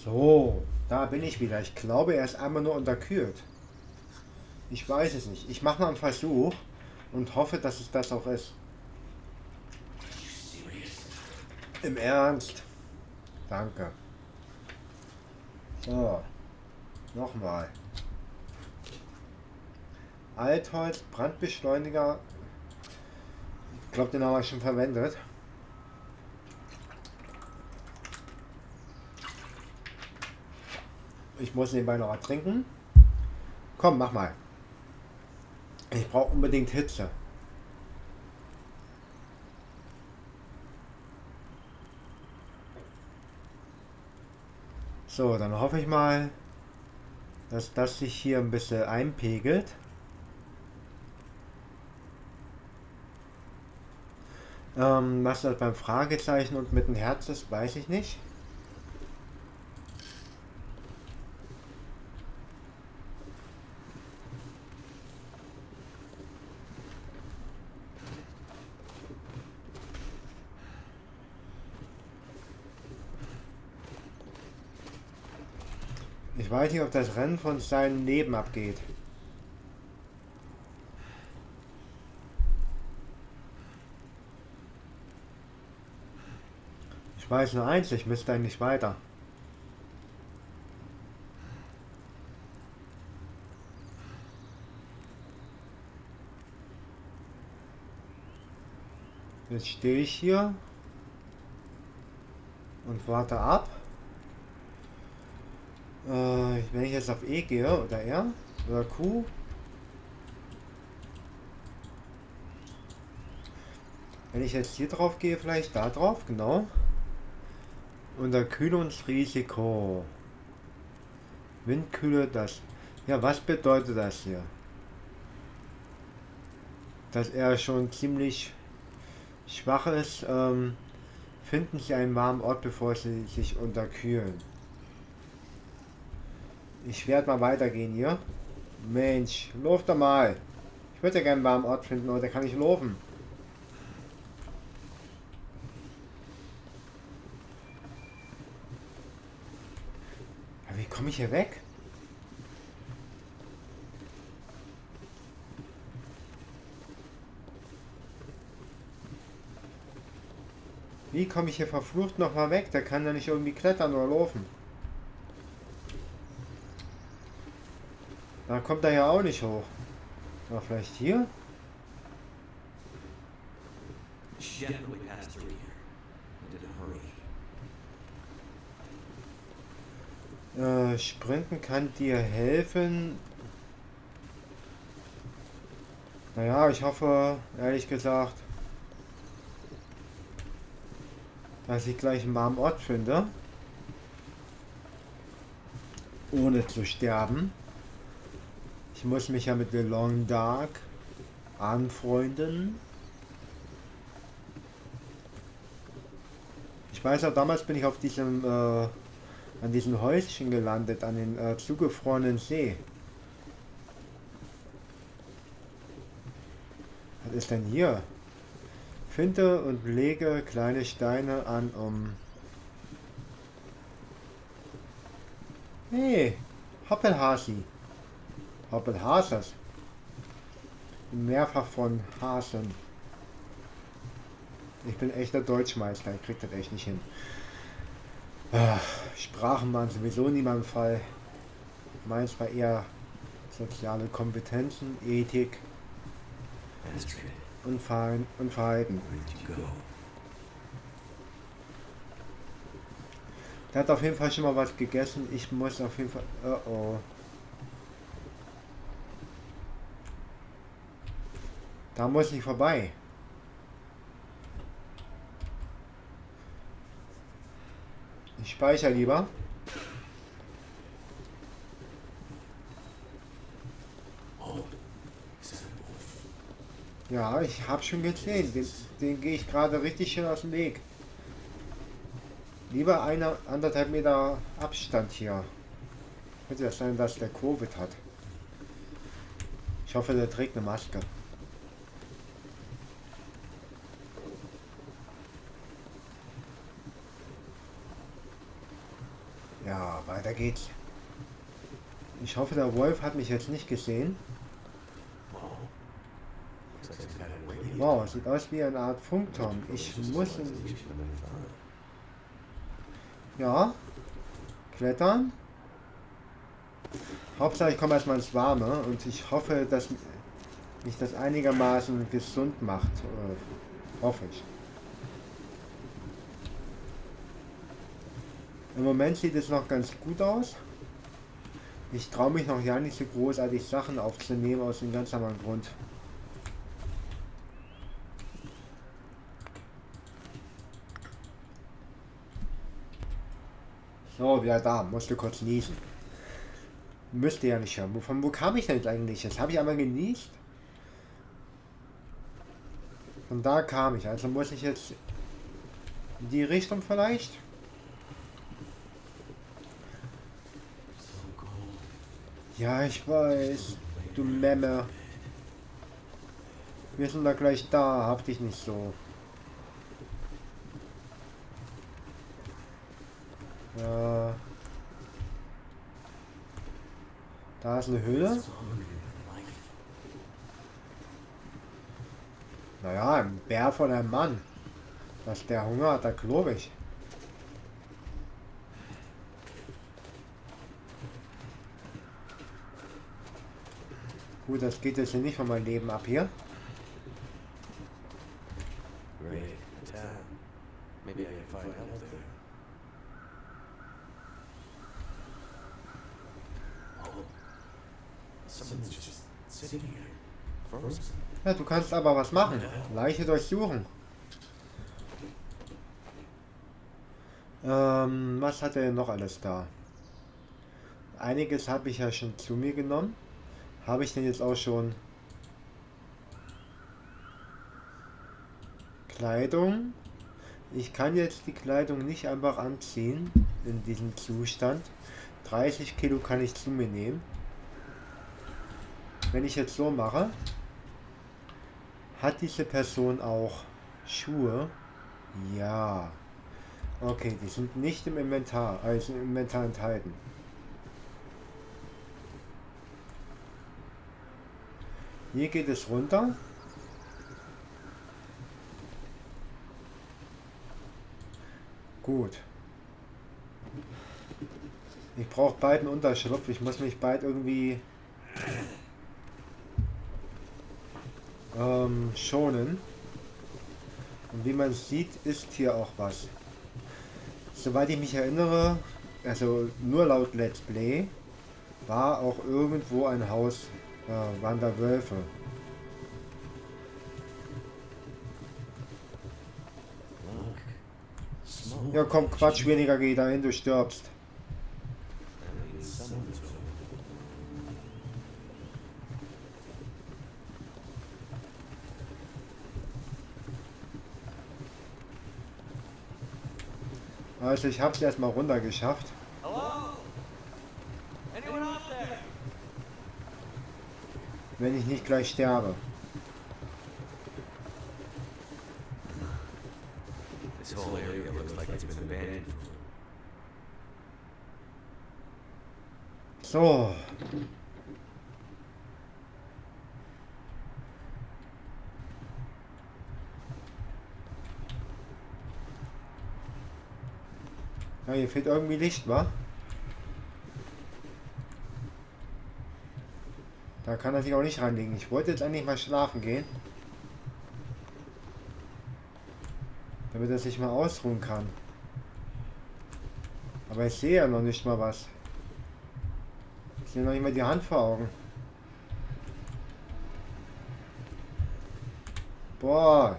So, da bin ich wieder. Ich glaube, er ist einmal nur unterkühlt. Ich weiß es nicht. Ich mache mal einen Versuch und hoffe, dass es das auch ist. Im Ernst. Danke. So, nochmal. Altholz, Brandbeschleuniger. Ich glaube, den haben wir schon verwendet. Ich muss nebenbei noch was trinken. Komm, mach mal. Ich brauche unbedingt Hitze. So, dann hoffe ich mal, dass das sich hier ein bisschen einpegelt. Was das beim Fragezeichen und mit dem Herz ist, weiß ich nicht. Ich weiß nicht, ob das Rennen von seinem Leben abgeht. Ich weiß nur eins, ich müsste eigentlich weiter. Jetzt stehe ich hier und warte ab. Wenn ich jetzt auf E gehe, oder R, oder Q, wenn ich jetzt hier drauf gehe, vielleicht da drauf, genau. Unterkühlungsrisiko. Windkühle, das. Ja, was bedeutet das hier? Dass er schon ziemlich schwach ist. Finden Sie einen warmen Ort, bevor Sie sich unterkühlen. Ich werde mal weitergehen hier. Mensch, lauf doch mal. Ich würde ja gerne einen warmen Ort finden, oder kann ich laufen? Ja, wie komme ich hier weg? Wie komme ich hier verflucht nochmal weg? Der kann ja nicht irgendwie klettern oder laufen. Da kommt er ja auch nicht hoch. Aber vielleicht hier? Sprinten kann dir helfen. Naja, ich hoffe, ehrlich gesagt, dass ich gleich einen warmen Ort finde. Ohne zu sterben. Ich muss mich ja mit The Long Dark anfreunden. Ich weiß auch, damals bin ich auf diesem an diesem Häuschen gelandet, an den zugefrorenen See. Was ist denn hier? Finde und lege kleine Steine an, um... Hey, Hoppelhasi. Hoppelhasers. Mehrfach von Hasen. Ich bin echter Deutschmeister, ich krieg das echt nicht hin. Sprachen waren sowieso nie mein Fall. Meins war eher soziale Kompetenzen, Ethik und Verhalten. Der hat auf jeden Fall schon mal was gegessen. Ich muss auf jeden Fall... Oh oh. Da muss ich vorbei. Ich speichere lieber. Ja, ich habe schon gesehen. Den gehe ich gerade richtig schön aus dem Weg. Lieber anderthalb Meter Abstand hier. Könnte das sein, dass der Covid hat. Ich hoffe, der trägt eine Maske. Ja, weiter geht's. Ich hoffe, der Wolf hat mich jetzt nicht gesehen. Wow, sieht aus wie eine Art Funkturm. Ich muss... Ja, klettern. Hauptsache ich komme erstmal ins Warme und ich hoffe, dass mich das einigermaßen gesund macht. Hoffe ich. Im Moment sieht es noch ganz gut aus. Ich traue mich noch ja nicht so großartig Sachen aufzunehmen aus dem ganz anderen Grund. So, wieder da. Musste kurz niesen. Müsste ja nicht hören. Von wo kam ich denn jetzt eigentlich? Jetzt habe ich einmal genießt. Von da kam ich. Also muss ich jetzt in die Richtung vielleicht? Ja, ich weiß. Du Memme. Wir sind da gleich da. Hab dich nicht so. Ja. Da ist eine Höhle. Naja, ein Bär von einem Mann. Dass der Hunger hat, da glaube ich. Gut, das geht jetzt hier nicht von meinem Leben ab hier. Ja, du kannst aber was machen. Leiche durchsuchen. Was hat er denn noch alles da? Einiges habe ich ja schon zu mir genommen. Habe ich denn jetzt auch schon Kleidung? Ich kann jetzt die Kleidung nicht einfach anziehen in diesem Zustand. 30 Kilo kann ich zu mir nehmen. Wenn ich jetzt so mache, hat diese Person auch Schuhe? Ja. Okay, die sind nicht im Inventar, also im Inventar enthalten. Hier geht es runter. Gut. Ich brauche beiden Unterschlupf. Ich muss mich bald irgendwie schonen. Und wie man sieht, ist hier auch was. Soweit ich mich erinnere, also nur laut Let's Play, war auch irgendwo ein Haus, waren da Wölfe. Ja komm, Quatsch, weniger, geh dahin, du stirbst. Also ich hab's erstmal runter geschafft. Wenn ich nicht gleich sterbe. So. Ja, hier fehlt irgendwie Licht, wa? Da kann er sich auch nicht reinlegen. Ich wollte jetzt eigentlich mal schlafen gehen. Damit er sich mal ausruhen kann. Aber ich sehe ja noch nicht mal was. Ich sehe noch nicht mal die Hand vor Augen. Boah.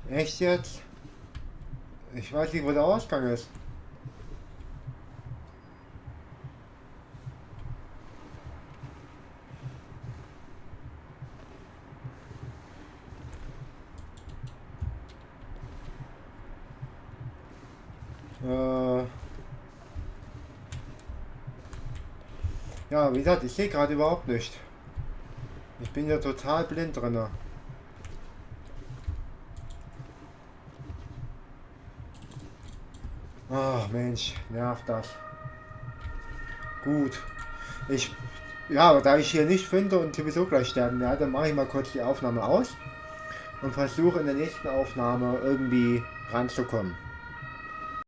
Echt jetzt? Ich weiß nicht, wo der Ausgang ist. Ja, wie gesagt, ich sehe gerade überhaupt nicht. Ich bin ja total blind drin. Ach Mensch, nervt das. Gut. Ich, ja, da ich hier nicht finde und sowieso gleich sterben werde, mache ich mal kurz die Aufnahme aus und versuche in der nächsten Aufnahme irgendwie ranzukommen.